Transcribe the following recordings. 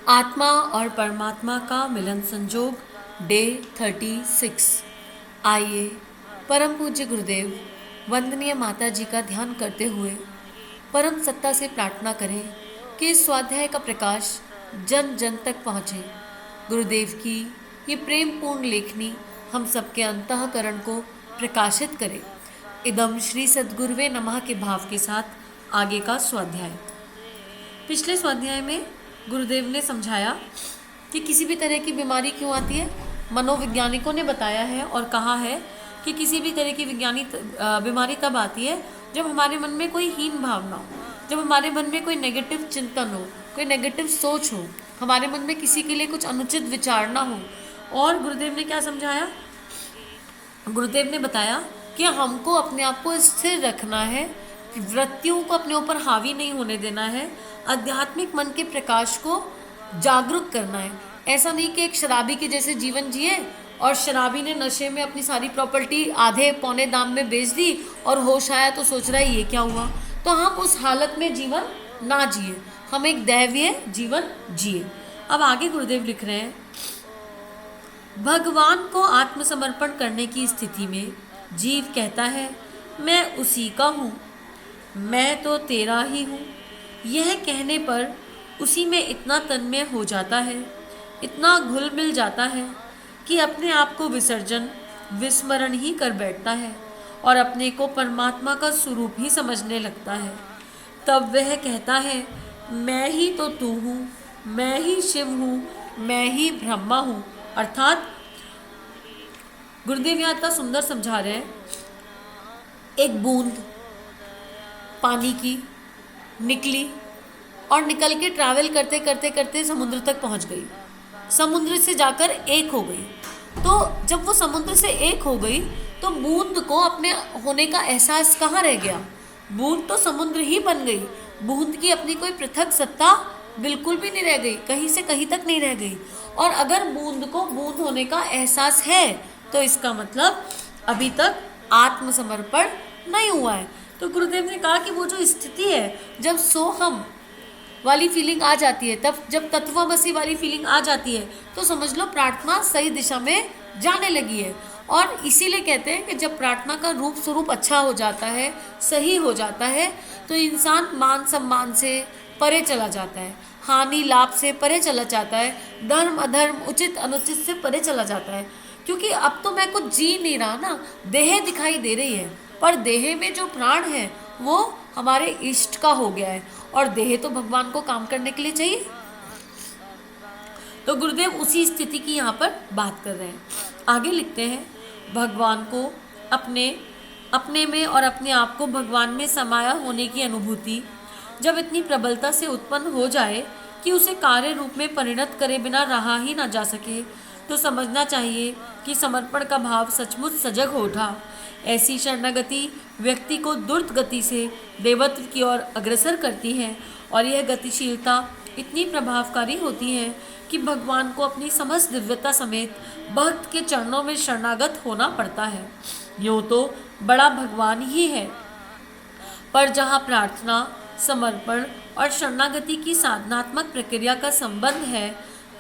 आत्मा और परमात्मा का मिलन संजोग डे 36। आइए परम पूज्य गुरुदेव वंदनीय माता जी का ध्यान करते हुए परम सत्ता से प्रार्थना करें कि इस स्वाध्याय का प्रकाश जन जन तक पहुँचे। गुरुदेव की ये प्रेम पूर्ण लेखनी हम सबके अंतःकरण को प्रकाशित करे। इदम श्री सद्गुरुवे नमः के भाव के साथ आगे का स्वाध्याय। पिछले स्वाध्याय में गुरुदेव ने समझाया कि किसी भी तरह की बीमारी क्यों आती है। मनोवैज्ञानिकों ने बताया है और कहा है कि किसी भी तरह की बीमारी तब आती है जब हमारे मन में कोई हीन भावना हो, जब हमारे मन में कोई नेगेटिव चिंतन हो, कोई नेगेटिव सोच हो, हमारे मन में किसी के लिए कुछ अनुचित विचारना हो। और गुरुदेव ने क्या समझाया? गुरुदेव ने बताया कि हमको अपने आप को स्थिर रखना है, वृत्तियों को अपने ऊपर हावी नहीं होने देना है, आध्यात्मिक मन के प्रकाश को जागरूक करना है। ऐसा नहीं कि एक शराबी के जैसे जीवन जिए और शराबी ने नशे में अपनी सारी प्रॉपर्टी आधे पौने दाम में बेच दी और होश आया तो सोच रहा है ये क्या हुआ। तो हम उस हालत में जीवन ना जिए, हम एक दैवीय जीवन जिए। अब आगे गुरुदेव लिख रहे हैं, भगवान को आत्मसमर्पण करने की स्थिति में जीव कहता है मैं उसी का हूँ, मैं तो तेरा ही हूँ। यह कहने पर उसी में इतना तन्मय हो जाता है, इतना घुल मिल जाता है कि अपने आप को विस्मरण ही कर बैठता है और अपने को परमात्मा का स्वरूप ही समझने लगता है। तब वह कहता है मैं ही तो तू हूँ, मैं ही शिव हूँ, मैं ही ब्रह्मा हूँ। अर्थात गुरुदेव यहाँ इतना सुंदर समझा रहे हैं, एक बूंद पानी की निकली और निकल के ट्रैवल करते करते करते समुद्र तक पहुंच गई, समुद्र से जाकर एक हो गई। तो जब वो समुद्र से एक हो गई तो बूंद को अपने होने का एहसास कहाँ रह गया? बूंद तो समुद्र ही बन गई। बूंद की अपनी कोई पृथक सत्ता बिल्कुल भी नहीं रह गई, कहीं से कहीं तक नहीं रह गई। और अगर बूंद को बूंद होने का एहसास है तो इसका मतलब अभी तक आत्मसमर्पण नहीं हुआ है। तो गुरुदेव ने कहा कि वो जो स्थिति है जब सोहम वाली फीलिंग आ जाती है, तब जब तत्वमसी वाली फीलिंग आ जाती है तो समझ लो प्रार्थना सही दिशा में जाने लगी है। और इसीलिए कहते हैं कि जब प्रार्थना का रूप स्वरूप अच्छा हो जाता है, सही हो जाता है, तो इंसान मान सम्मान से परे चला जाता है, हानि लाभ से परे चला जाता है, धर्म अधर्म उचित अनुचित से परे चला जाता है। क्योंकि अब तो मैं कुछ जी नहीं रहा ना, देह दिखाई दे रही है, पर देह में जो प्राण है वो हमारे इष्ट का हो गया है और देह तो भगवान को काम करने के लिए चाहिए। तो गुरुदेव उसी स्थिति की यहाँ पर बात कर रहे हैं। आगे लिखते हैं, भगवान को अपने में और अपने आप को भगवान में समाया होने की अनुभूति जब इतनी प्रबलता से उत्पन्न हो जाए कि उसे कार्य रूप में परिणत करे बिना रहा ही ना जा सके, तो समझना चाहिए कि समर्पण का भाव सचमुच सजग हो उठा। ऐसी शरणागति व्यक्ति को द्रुत गति से देवत्व की ओर अग्रसर करती है और यह गतिशीलता इतनी प्रभावकारी होती है कि भगवान को अपनी समस्त दिव्यता समेत भक्त के चरणों में शरणागत होना पड़ता है। यूँ तो बड़ा भगवान ही है, पर जहाँ प्रार्थना, समर्पण और शरणागति की साधनात्मक प्रक्रिया का संबंध है,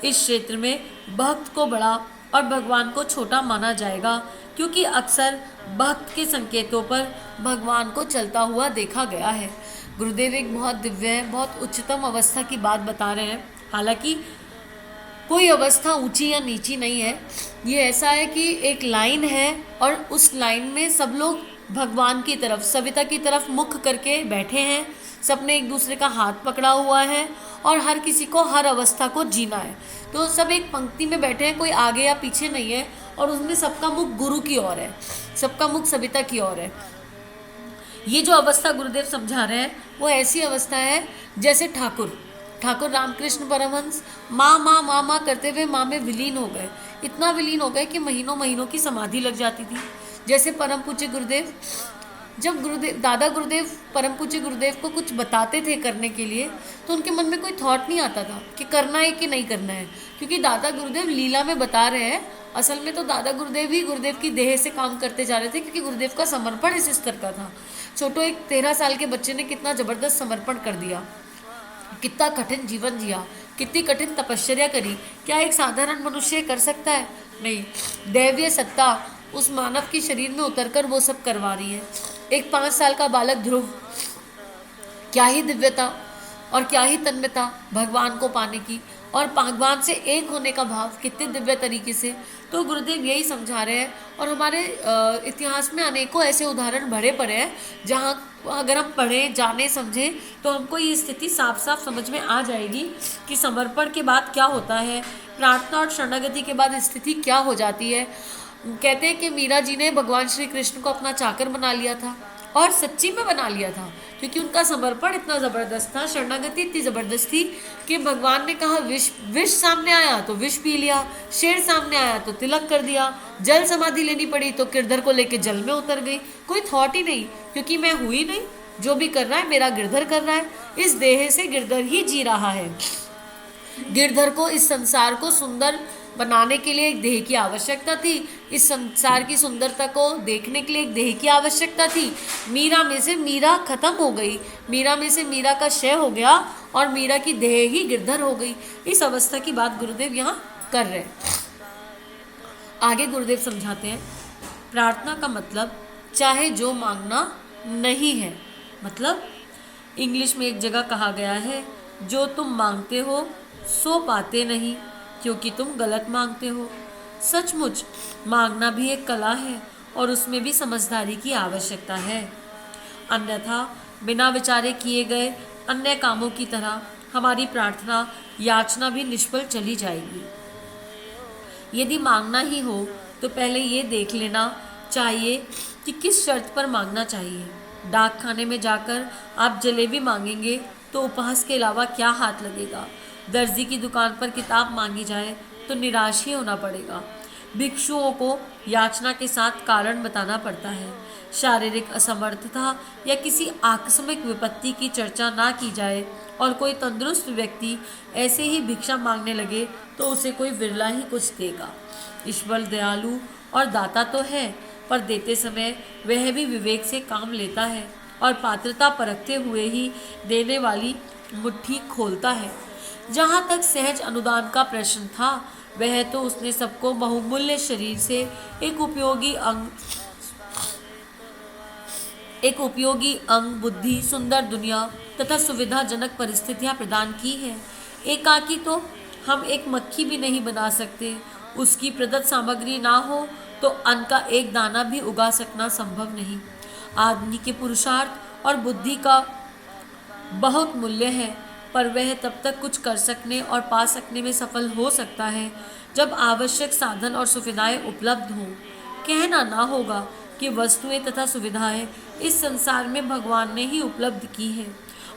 इस क्षेत्र में भक्त को बड़ा और भगवान को छोटा माना जाएगा, क्योंकि अक्सर भक्त के संकेतों पर भगवान को चलता हुआ देखा गया है। गुरुदेव एक बहुत दिव्य, बहुत उच्चतम अवस्था की बात बता रहे हैं। हालांकि कोई अवस्था ऊंची या नीची नहीं है, ये ऐसा है कि एक लाइन है और उस लाइन में सब लोग भगवान की तरफ, सविता की तरफ मुख करके बैठे हैं, सबने एक दूसरे का हाथ पकड़ा हुआ है और हर किसी को हर अवस्था को जीना है। तो सब एक पंक्ति में बैठे हैं, कोई आगे या पीछे नहीं है और उसमें सबका मुख गुरु की ओर है, सबका मुख सविता की ओर है। ये जो अवस्था गुरुदेव समझा रहे हैं वो ऐसी अवस्था है जैसे ठाकुर रामकृष्ण परमहंस माँ माँ माँ माँ करते हुए माँ में विलीन हो गए, इतना विलीन हो गए कि महीनों महीनों की समाधि लग जाती थी। जैसे परम पूज्य गुरुदेव, जब दादा गुरुदेव परम पूज्य गुरुदेव को कुछ बताते थे करने के लिए, तो उनके मन में कोई थॉट नहीं आता था कि करना है कि नहीं करना है, क्योंकि दादा गुरुदेव लीला में बता रहे हैं। असल में तो दादा गुरुदेव ही गुरुदेव की देह से काम करते जा रहे थे, क्योंकि गुरुदेव का समर्पण इस स्तर का था। छोटो एक 13 साल के बच्चे ने कितना ज़बरदस्त समर्पण कर दिया। कितना कठिन जीवन जिया, कितनी कठिन तपश्चर्या करी, क्या एक साधारण मनुष्य कर सकता है? नहीं। दैवीय सत्ता उस मानव के शरीर में उतरकर वो सब करवा रही है। एक 5 साल का बालक ध्रुव, क्या ही दिव्यता और क्या ही तन्मयता भगवान को पाने की, और भगवान से एक होने का भाव कितने दिव्य तरीके से। तो गुरुदेव यही समझा रहे हैं, और हमारे इतिहास में अनेकों ऐसे उदाहरण भरे पड़े हैं जहाँ अगर हम पढ़ें, जाने, समझें तो हमको ये स्थिति साफ साफ समझ में आ जाएगी कि समर्पण के बाद क्या होता है, प्रार्थना और शरणागति के बाद स्थिति क्या हो जाती है। कहते हैं कि मीरा जी ने भगवान श्री कृष्ण को अपना चाकर बना लिया था, और सच्ची में बना लिया था, क्योंकि उनका समर्पण इतना ज़बरदस्त था, शरणागति इतनी ज़बरदस्त थी कि भगवान ने कहा विष सामने आया तो विष पी लिया, शेर सामने आया तो तिलक कर दिया, जल समाधि लेनी पड़ी तो गिरधर को लेके जल में उतर गई। कोई थॉट ही नहीं, क्योंकि मैं हुई नहीं, जो भी कर रहा है मेरा गिरधर कर रहा है, इस देह से गिरधर ही जी रहा है। गिरधर को इस संसार को सुंदर बनाने के लिए एक देह की आवश्यकता थी, इस संसार की सुंदरता को देखने के लिए एक देह की आवश्यकता थी। मीरा में से मीरा खत्म हो गई, मीरा में से मीरा का क्षय हो गया, और मीरा की देह ही गिरधर हो गई। इस अवस्था की बात गुरुदेव यहाँ कर रहे हैं। आगे गुरुदेव समझाते हैं, प्रार्थना का मतलब चाहे जो मांगना नहीं है। मतलब इंग्लिश में एक जगह कहा गया है, जो तुम मांगते हो सो पाते नहीं, क्योंकि तुम गलत मांगते हो। सचमुच मांगना भी एक कला है, और उसमें भी समझदारी की आवश्यकता है, अन्यथा बिना विचारे किए गए अन्य कामों की तरह हमारी प्रार्थना याचना भी निष्फल चली जाएगी। यदि मांगना ही हो तो पहले ये देख लेना चाहिए कि किस शर्त पर मांगना चाहिए। डाक खाने में जाकर आप जलेबी मांगेंगे तो उपहास के अलावा क्या हाथ लगेगा। दर्जी की दुकान पर किताब मांगी जाए तो निराश ही होना पड़ेगा। भिक्षुओं को याचना के साथ कारण बताना पड़ता है। शारीरिक असमर्थता या किसी आकस्मिक विपत्ति की चर्चा ना की जाए और कोई तंदुरुस्त व्यक्ति ऐसे ही भिक्षा मांगने लगे तो उसे कोई विरला ही कुछ देगा। ईश्वर दयालु और दाता तो है, पर देते समय वह भी विवेक से काम लेता है और पात्रता परखते हुए ही देने वाली मुट्ठी खोलता है। जहाँ तक सहज अनुदान का प्रश्न था, वह तो उसने सबको बहुमूल्य शरीर से एक उपयोगी अंग, बुद्धि, सुंदर दुनिया तथा सुविधाजनक परिस्थितियाँ प्रदान की है। एकाकी तो हम एक मक्खी भी नहीं बना सकते, उसकी प्रदत्त सामग्री ना हो तो अन्न का एक दाना भी उगा सकना संभव नहीं। आदमी के पुरुषार्थ और बुद्धि का बहुत मूल्य है, पर वह तब तक कुछ कर सकने और पा सकने में सफल हो सकता है जब आवश्यक साधन और सुविधाएं उपलब्ध हों। कहना ना होगा कि वस्तुएं तथा सुविधाएं इस संसार में भगवान ने ही उपलब्ध की है।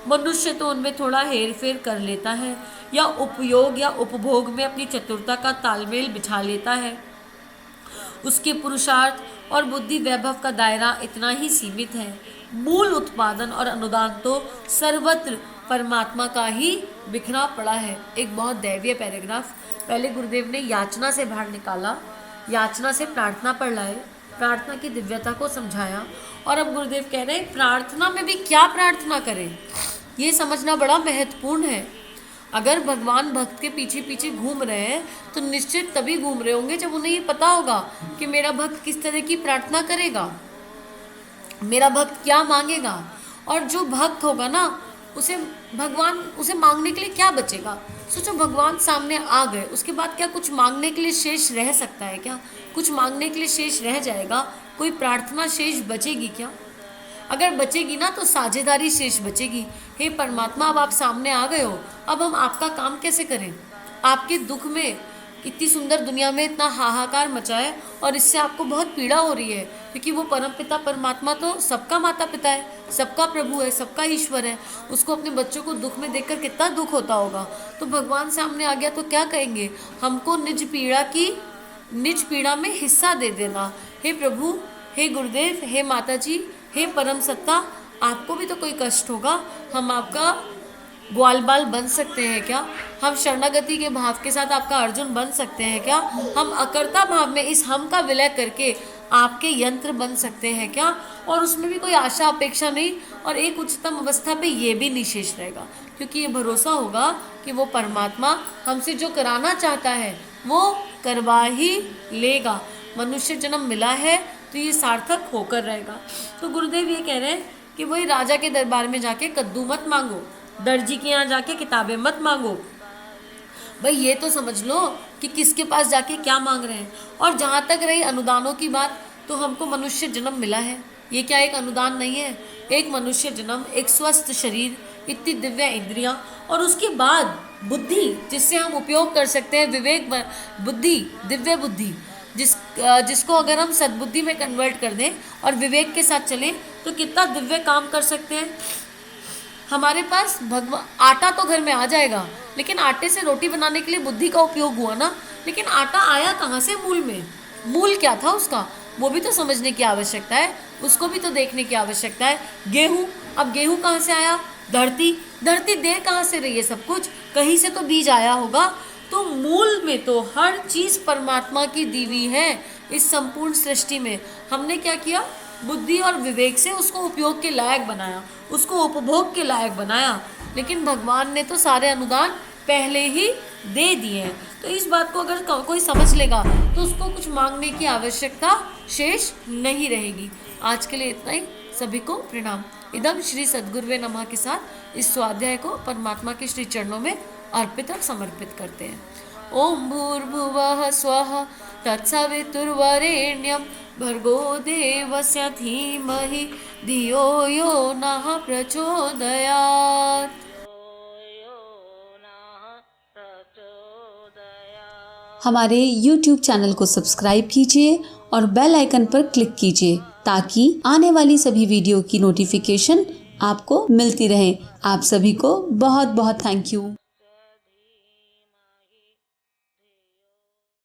मनुष्य तो उनमें थोड़ा हेर फेर कर लेता है या उपयोग या उपभोग में अपनी चतुरता का तालमेल बिछा लेता है। उसके पुरुषार्थ और बुद्धि वैभव का दायरा इतना ही सीमित है। मूल उत्पादन और अनुदान तो सर्वत्र परमात्मा का ही बिखरा पड़ा है। एक बहुत दैवीय पैराग्राफ पहले गुरुदेव ने याचना से बाहर निकाला, याचना से प्रार्थना पर लाए, प्रार्थना की दिव्यता को समझाया, और अब गुरुदेव कह रहे हैं प्रार्थना में भी क्या प्रार्थना करें, ये समझना बड़ा महत्वपूर्ण है। अगर भगवान भक्त के पीछे पीछे घूम रहे हैं तो निश्चित तभी घूम रहे होंगे जब उन्हें ये पता होगा कि मेरा भक्त किस तरह की प्रार्थना करेगा, मेरा भक्त क्या मांगेगा। और जो भक्त होगा ना, उसे भगवान, उसे मांगने के लिए क्या बचेगा। सोचो भगवान सामने आ गए, उसके बाद क्या कुछ मांगने के लिए शेष रह सकता है क्या? कुछ मांगने के लिए शेष रह जाएगा? कोई प्रार्थना शेष बचेगी क्या? अगर बचेगी ना तो साझेदारी शेष बचेगी। हे परमात्मा, अब आप सामने आ गए हो, अब हम आपका काम कैसे करें। आपके दुख में इतनी सुंदर दुनिया में इतना हाहाकार मचा है और इससे आपको बहुत पीड़ा हो रही है, क्योंकि वो परम पिता परमात्मा तो सबका माता पिता है, सबका प्रभु है, सबका ईश्वर है। उसको अपने बच्चों को दुख में देखकर कितना दुख होता होगा। तो भगवान सामने आ गया तो क्या कहेंगे, हमको निज पीड़ा में हिस्सा दे देना। हे प्रभु, हे गुरुदेव, हे माता जी, हे परम सत्ता, आपको भी तो कोई कष्ट होगा, हम आपका ग्वाल बाल बन सकते हैं क्या? हम शरणागति के भाव के साथ आपका अर्जुन बन सकते हैं क्या? हम अकर्ता भाव में इस हम का विलय करके आपके यंत्र बन सकते हैं क्या? और उसमें भी कोई आशा अपेक्षा नहीं, और एक उच्चतम अवस्था पे ये भी निशेष रहेगा, क्योंकि ये भरोसा होगा कि वो परमात्मा हमसे जो कराना चाहता है वो करवा ही लेगा। मनुष्य जन्म मिला है तो ये सार्थक होकर रहेगा। तो गुरुदेव ये कह रहे हैं कि वही राजा के दरबार में जाके कद्दू मत मांगो, दर्जी के यहाँ जाके किताबें मत मांगो। भाई ये तो समझ लो कि किसके पास जाके क्या मांग रहे हैं। और जहाँ तक रही अनुदानों की बात, तो हमको मनुष्य जन्म मिला है, ये क्या एक अनुदान नहीं है? एक मनुष्य जन्म, एक स्वस्थ शरीर, इतनी दिव्य इंद्रियां, और उसके बाद बुद्धि जिससे हम उपयोग कर सकते हैं, विवेक बुद्धि, दिव्य बुद्धि, जिसको अगर हम सद्बुद्धि में कन्वर्ट कर दें और विवेक के साथ चलें तो कितना दिव्य काम कर सकते हैं। हमारे पास आटा तो घर में आ जाएगा, लेकिन आटे से रोटी बनाने के लिए बुद्धि का उपयोग हुआ ना। लेकिन आटा आया कहाँ से? मूल में। मूल क्या था उसका, वो भी तो समझने की आवश्यकता है, उसको भी तो देखने की आवश्यकता है। गेहूं, अब गेहूं कहाँ से आया? धरती दे कहाँ से रही है? सब कुछ कहीं से तो बीज आया होगा। तो मूल में तो हर चीज परमात्मा की दी हुई है। इस संपूर्ण सृष्टि में हमने क्या किया? बुद्धि और विवेक से उसको उपयोग के लायक बनाया, उसको उपभोग के लायक बनाया। लेकिन भगवान ने तो सारे अनुदान पहले ही दे दिए हैं। तो इस बात को अगर कोई समझ लेगा तो उसको कुछ मांगने की आवश्यकता शेष नहीं रहेगी। आज के लिए इतना ही। सभी को प्रणाम। इदम श्री सद्गुरुवे नमः के साथ इस स्वाध्याय को परमात्मा के श्री चरणों में अर्पित और समर्पित करते हैं। ओम भूर्भुवः स्वः तत्सवितुर्वरेण्यं भर्गो देवस्य धीमहि धियो यो नः प्रचोदयात्। हमारे YouTube चैनल को सब्सक्राइब कीजिए और बेल आइकन पर क्लिक कीजिए ताकि आने वाली सभी वीडियो की नोटिफिकेशन आपको मिलती रहे। आप सभी को बहुत बहुत थैंक यू।